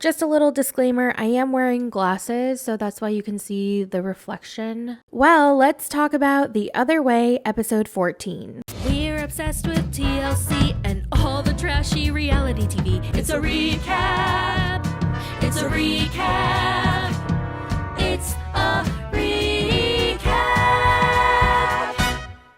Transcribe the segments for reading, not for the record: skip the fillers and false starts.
Just a little disclaimer, I am wearing glasses, so that's why you can see the reflection. Well, let's talk about The Other Way, episode 14. We're obsessed with TLC and all the trashy reality TV. It's a recap. It's a recap. It's a recap.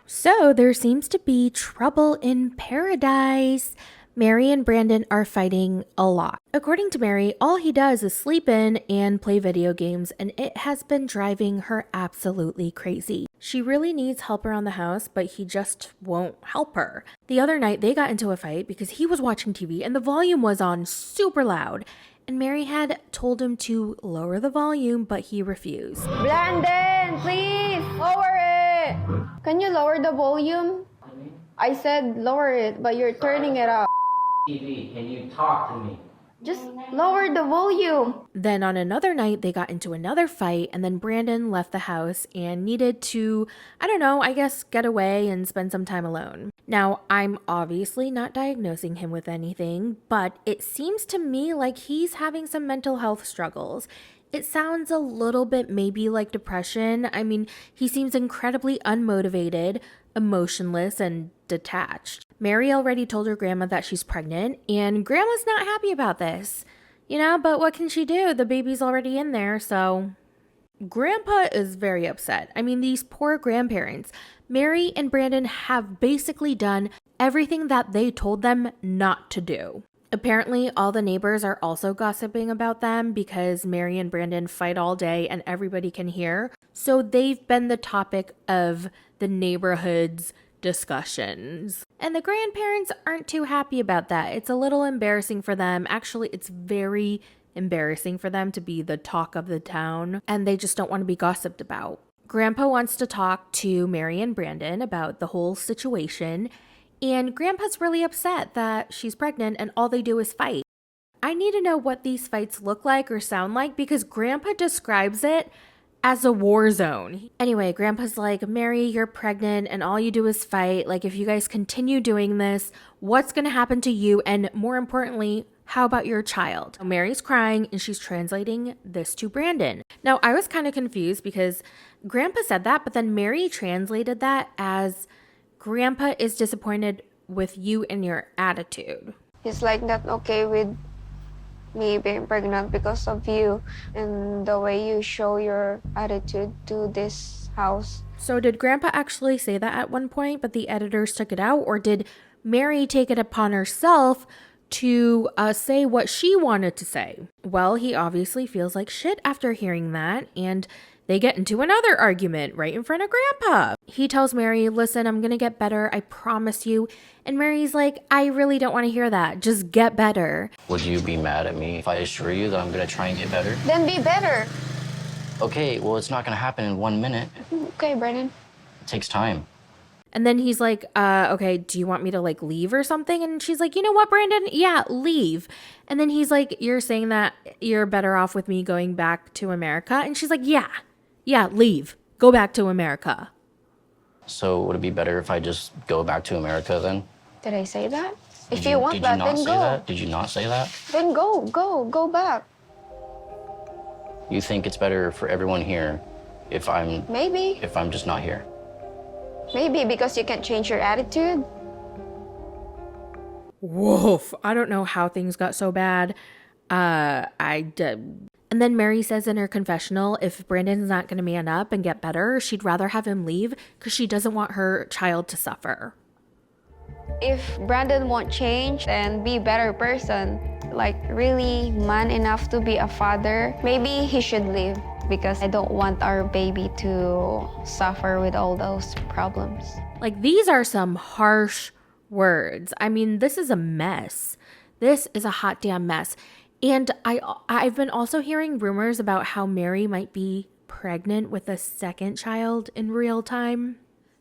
So there seems to be trouble in paradise. Mary and Brandan are fighting a lot. According to Mary, all he does is sleep in and play video games, and it has been driving her absolutely crazy. She really needs help around the house, but he just won't help her. The other night, they got into a fight because he was watching TV and the volume was on super loud, and Mary had told him to lower the volume, but he refused. Brandan, please, lower it! Can you lower the volume? I said lower it, but you're turning it up. TV, can you talk to me? Just lower the volume. Then on another night, they got into another fight, and then Brandan left the house and needed to, I guess get away and spend some time alone. Now, I'm obviously not diagnosing him with anything, but it seems to me like he's having some mental health struggles. It sounds a little bit maybe like depression. I mean, he seems incredibly unmotivated, emotionless, and detached. Mary already told her grandma that she's pregnant, and grandma's not happy about this. But what can she do? The baby's already in there, so... Grandpa is very upset. I mean, these poor grandparents. Mary and Brandan have basically done everything that they told them not to do. Apparently, all the neighbors are also gossiping about them because Mary and Brandan fight all day and everybody can hear. So they've been the topic of the neighborhood's discussions. And the grandparents aren't too happy about that. It's a little embarrassing for them. Actually, it's very embarrassing for them to be the talk of the town, and they just don't want to be gossiped about. Grandpa wants to talk to Mary and Brandan about the whole situation, and Grandpa's really upset that she's pregnant and all they do is fight. I need to know what these fights look like or sound like because Grandpa describes it as a war zone. Anyway, Grandpa's like, Mary, you're pregnant and all you do is fight. Like, if you guys continue doing this, what's going to happen to you? And more importantly, how about your child? Mary's crying and she's translating this to Brandan. Now, I was kind of confused because Grandpa said that, but then Mary translated that as Grandpa is disappointed with you and your attitude. He's like not okay with me being pregnant because of you and the way you show your attitude to this house. So did Grandpa actually say that at one point, but the editors took it out? Or did Mary take it upon herself to say what she wanted to say? Well, he obviously feels like shit after hearing that, and they get into another argument right in front of Grandpa. He tells Mary, listen, I'm gonna get better, I promise you. And Mary's like, I really don't want to hear that. Just get better. Would you be mad at me if I assure you that I'm gonna try and get better? Then be better. Okay, well, it's not gonna happen in 1 minute. Okay, Brandan. It takes time. And then he's like, okay, do you want me to leave or something? And she's like, you know what, Brandan? Yeah, leave. And then he's like, you're saying that you're better off with me going back to America? And she's like, yeah, leave. Go back to America. So would it be better if I just go back to America then? Did I say that? If you want that, then go. Did you not say that? Then go back. You think it's better for everyone here if I'm just not here? Maybe because you can't change your attitude. Woof. I don't know how things got so bad. I did. And then Mary says in her confessional, if Brandan's not going to man up and get better, she'd rather have him leave because she doesn't want her child to suffer. If Brandan won't change and be a better person, like really man enough to be a father, maybe he should leave because I don't want our baby to suffer with all those problems. Like, these are some harsh words. I mean, this is a mess. This is a hot damn mess. And I've been also hearing rumors about how Mary might be pregnant with a second child in real time.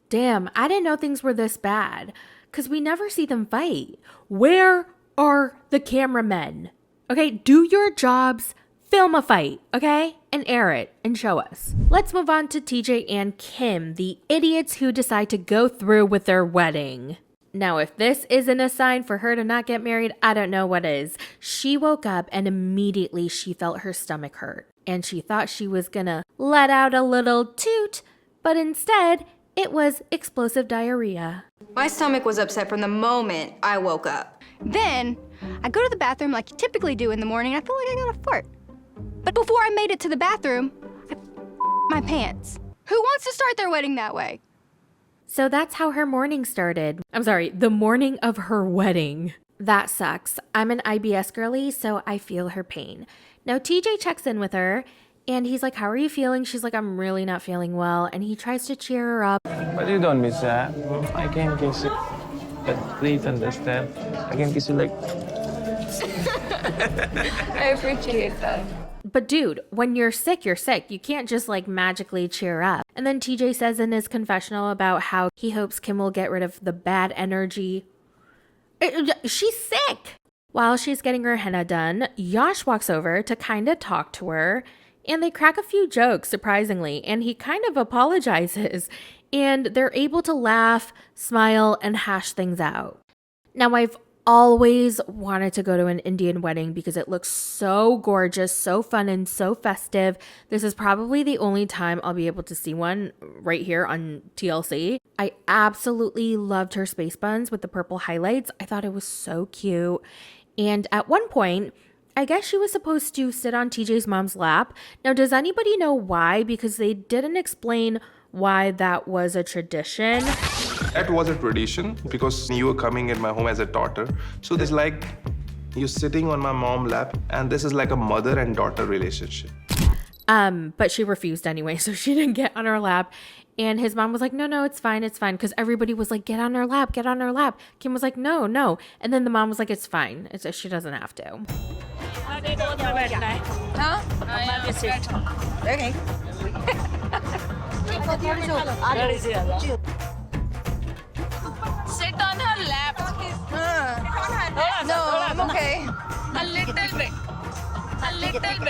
Damn, I didn't know things were this bad because we never see them fight. Where are the cameramen? Okay, do your jobs, film a fight, okay? And air it and show us. Let's move on to TJ and Kim, the idiots who decide to go through with their wedding. Now, if this isn't a sign for her to not get married, I don't know what is. She woke up and immediately she felt her stomach hurt. And she thought she was gonna let out a little toot, but instead, it was explosive diarrhea. My stomach was upset from the moment I woke up. Then, I go to the bathroom like you typically do in the morning. I feel like I got a fart. But before I made it to the bathroom, I my pants. Who wants to start their wedding that way? So that's how her morning started. I'm sorry, the morning of her wedding. That sucks. I'm an IBS girly, so I feel her pain. Now, TJ checks in with her, and he's like, how are you feeling? She's like, I'm really not feeling well. And he tries to cheer her up. But you don't miss that. I can kiss you. But please understand, I can kiss you like... I appreciate that. But dude, when you're sick, you're sick. You can't just like magically cheer up. And then TJ says in his confessional about how he hopes Kim will get rid of the bad energy. She's sick. While she's getting her henna done, Yash walks over to kind of talk to her, and they crack a few jokes, surprisingly, and he kind of apologizes, and they're able to laugh, smile, and hash things out. Now, I've always wanted to go to an Indian wedding because it looks so gorgeous, so fun, and so festive. This is probably the only time I'll be able to see one right here on TLC. I absolutely loved her space buns with the purple highlights. I thought it was so cute. And at one point, I guess she was supposed to sit on TJ's mom's lap. Now, does anybody know why? Because they didn't explain why that was a tradition. That was a tradition because you were coming in my home as a daughter. So it's like you're sitting on my mom's lap, and this is like a mother and daughter relationship. But she refused anyway, so she didn't get on her lap. And his mom was like, no, it's fine. Because everybody was like, get on her lap, get on her lap. Kim was like, no. And then the mom was like, it's fine. She doesn't have to. Okay. Sit on her lap. No, I'm okay. A little bit. A little bit. A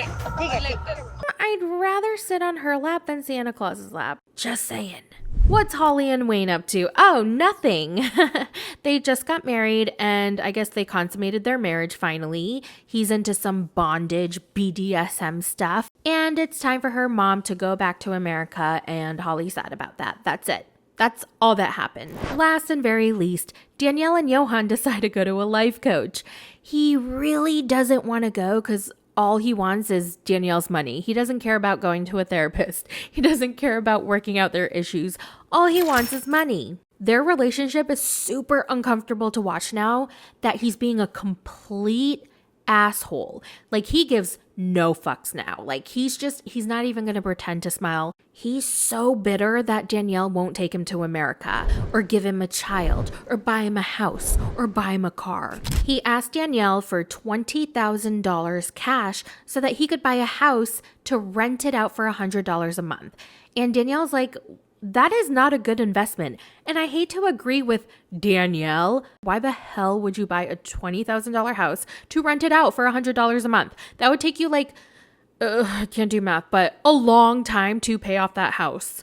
little. I'd rather sit on her lap than Santa Claus's lap. Just saying. What's Holly and Wayne up to? Oh, nothing. They just got married, and I guess they consummated their marriage finally. He's into some bondage BDSM stuff, and it's time for her mom to go back to America, and Holly's sad about that. That's it. That's all that happened. Last and very least, Danielle and Yohan decide to go to a life coach. He really doesn't want to go because all he wants is Danielle's money. He doesn't care about going to a therapist. He doesn't care about working out their issues. All he wants is money. Their relationship is super uncomfortable to watch now that he's being a complete asshole. Like, he gives no fucks now. Like, he's not even going to pretend to smile. He's so bitter that Danielle won't take him to America or give him a child or buy him a house or buy him a car. He asked Danielle for $20,000 cash so that he could buy a house to rent it out for $100 a month. And Danielle's like, that is not a good investment. And I hate to agree with Danielle. Why the hell would you buy a $20,000 house to rent it out for $100 a month? That would take you I can't do math, but a long time to pay off that house.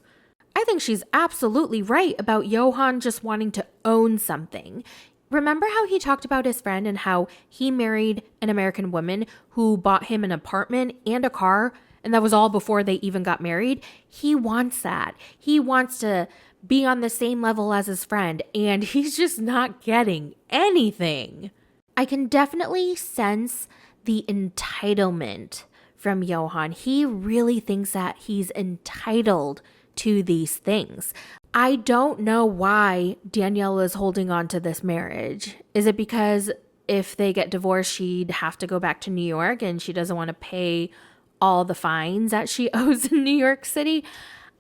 I think she's absolutely right about Yohan just wanting to own something. Remember how he talked about his friend and how he married an American woman who bought him an apartment and a car? And that was all before they even got married. He wants that. He wants to be on the same level as his friend, and he's just not getting anything. I can definitely sense the entitlement from Yohan. He really thinks that he's entitled to these things. I don't know why Danielle is holding on to this marriage. Is it because if they get divorced, she'd have to go back to New York and she doesn't want to pay all the fines that she owes in New York City?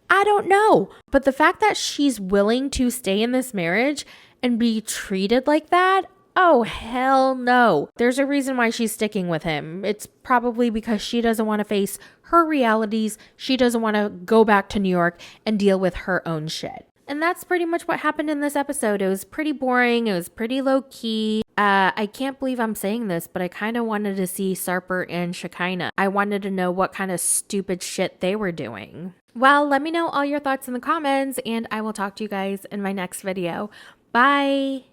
I don't know. But the fact that she's willing to stay in this marriage and be treated like that, oh, hell no. There's a reason why she's sticking with him. It's probably because she doesn't want to face her realities. She doesn't want to go back to New York and deal with her own shit. And that's pretty much what happened in this episode. It was pretty boring. It was pretty low key. I can't believe I'm saying this, but I kind of wanted to see Sarper and Shekinah. I wanted to know what kind of stupid shit they were doing. Well, let me know all your thoughts in the comments, and I will talk to you guys in my next video. Bye!